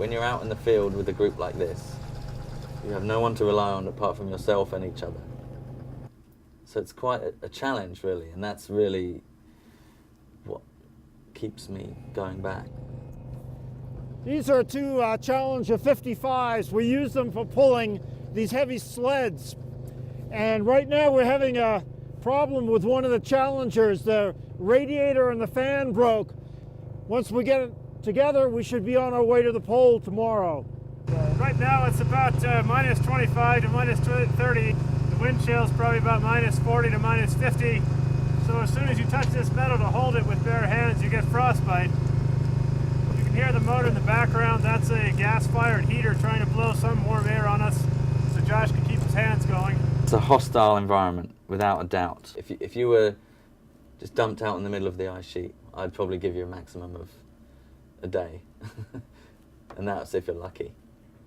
when you're out in the field with a group like this, you have no one to rely on apart from yourself and each other. So it's quite a challenge, really, and that's really what keeps me going back. These are two Challenger 55s. We use them for pulling these heavy sleds. And right now we're having a problem with one of the Challengers. The radiator and the fan broke. Once we get it together, we should be on our way to the pole tomorrow. Right now it's about minus 25 to minus 30. The wind chill is probably about minus 40 to minus 50. So as soon as you touch this metal to hold it with bare hands, you get frostbite. You can hear the motor in the background. That's a gas-fired heater trying to blow some warm air on us so Josh can keep his hands going. It's a hostile environment, without a doubt. If you were just dumped out in the middle of the ice sheet, I'd probably give you a maximum of a day. And that's if you're lucky.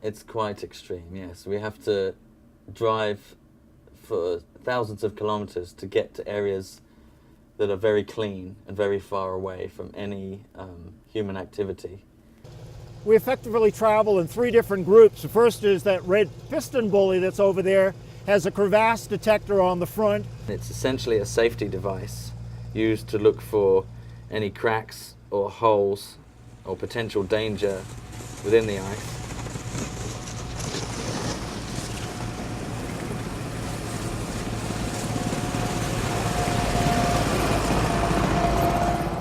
It's quite extreme, yes. We have to drive for thousands of kilometers to get to areas that are very clean and very far away from any human activity. We effectively travel in 3 different groups. The first is that red piston bully that's over there, has a crevasse detector on the front. It's essentially a safety device used to look for any cracks or holes or potential danger within the ice.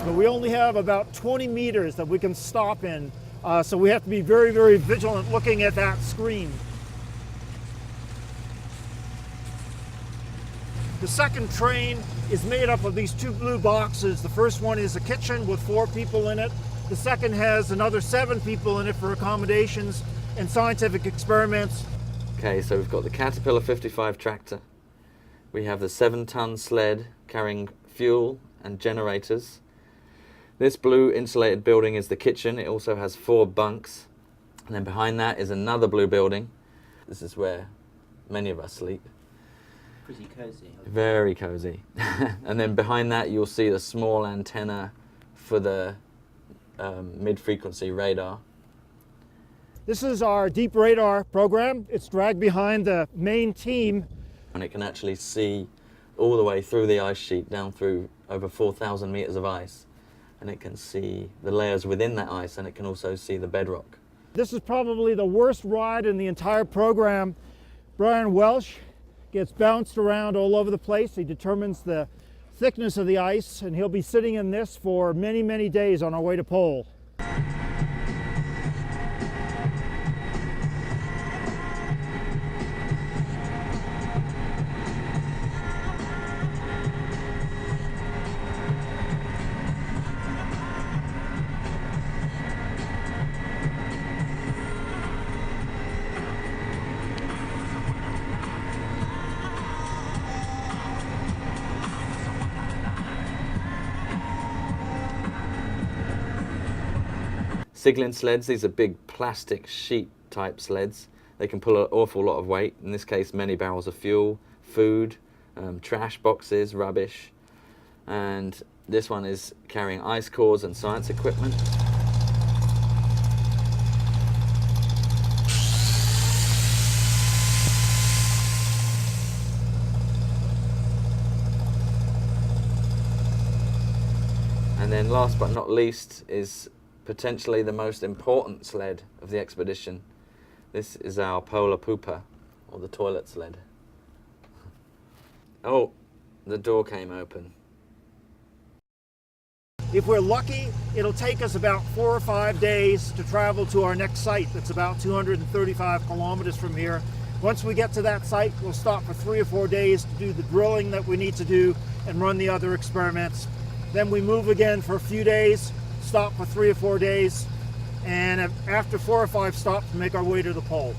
But we only have about 20 meters that we can stop in, so we have to be very, very vigilant looking at that screen. The second train is made up of these 2 blue boxes. The first one is a kitchen with 4 people in it. The second has another 7 people in it for accommodations and scientific experiments. Okay, so we've got the Caterpillar 55 tractor. We have the 7-ton sled carrying fuel and generators. This blue insulated building is the kitchen. It also has 4 bunks. And then behind that is another blue building. This is where many of us sleep. Pretty cozy. Very cozy. And then behind that you'll see the small antenna for the mid-frequency radar. This is our deep radar program. It's dragged behind the main team. And it can actually see all the way through the ice sheet, down through over 4,000 meters of ice. And it can see the layers within that ice, and it can also see the bedrock. This is probably the worst ride in the entire program. Brian Welsh gets bounced around all over the place. He determines the thickness of the ice, and he'll be sitting in this for many, many days on our way to pole. Siglin sleds, these are big plastic sheet type sleds. They can pull an awful lot of weight, in this case many barrels of fuel, food, trash boxes, rubbish. And this one is carrying ice cores and science equipment. And then last but not least is potentially the most important sled of the expedition. This is our polar pooper, or the toilet sled. Oh, the door came open. If we're lucky, it'll take us about 4 or 5 days to travel to our next site that's about 235 kilometers from here. Once we get to that site, we'll stop for 3 or 4 days to do the drilling that we need to do and run the other experiments. Then we move again for a few days, stop for 3 or 4 days, and after 4 or 5 stops, make our way to the pole.